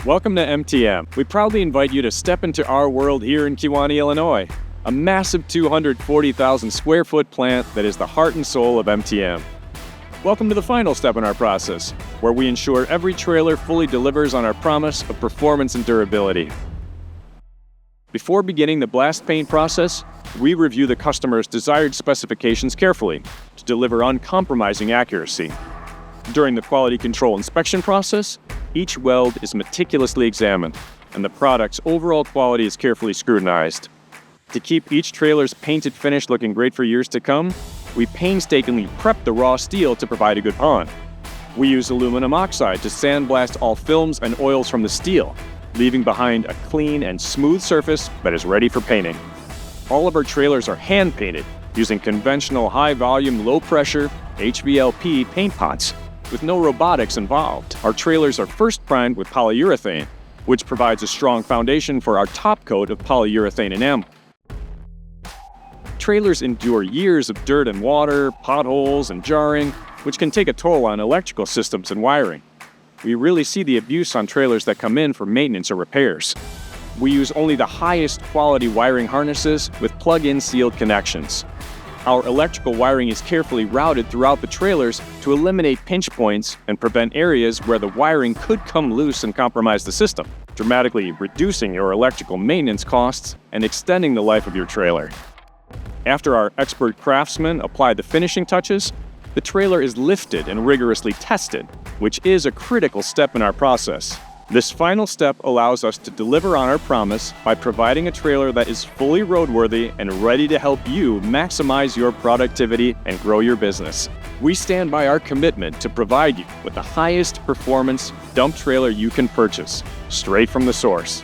Welcome to MTM. We proudly invite you to step into our world here in Kewanee, Illinois, a massive 240,000 square foot plant that is the heart and soul of MTM. Welcome to the final step in our process, where we ensure every trailer fully delivers on our promise of performance and durability. Before beginning the blast paint process, we review the customer's desired specifications carefully to deliver uncompromising accuracy. During the quality control inspection process, each weld is meticulously examined, and the product's overall quality is carefully scrutinized. To keep each trailer's painted finish looking great for years to come, we painstakingly prep the raw steel to provide a good bond. We use aluminum oxide to sandblast all films and oils from the steel, leaving behind a clean and smooth surface that is ready for painting. All of our trailers are hand-painted using conventional high-volume, low-pressure HVLP paint pots with no robotics involved. Our trailers are first primed with polyurethane, which provides a strong foundation for our top coat of polyurethane enamel. Trailers endure years of dirt and water, potholes, and jarring, which can take a toll on electrical systems and wiring. We really see the abuse on trailers that come in for maintenance or repairs. We use only the highest quality wiring harnesses with plug-in sealed connections. Our electrical wiring is carefully routed throughout the trailers to eliminate pinch points and prevent areas where the wiring could come loose and compromise the system, dramatically reducing your electrical maintenance costs and extending the life of your trailer. After our expert craftsmen apply the finishing touches, the trailer is lifted and rigorously tested, which is a critical step in our process. This final step allows us to deliver on our promise by providing a trailer that is fully roadworthy and ready to help you maximize your productivity and grow your business. We stand by our commitment to provide you with the highest performance dump trailer you can purchase, straight from the source.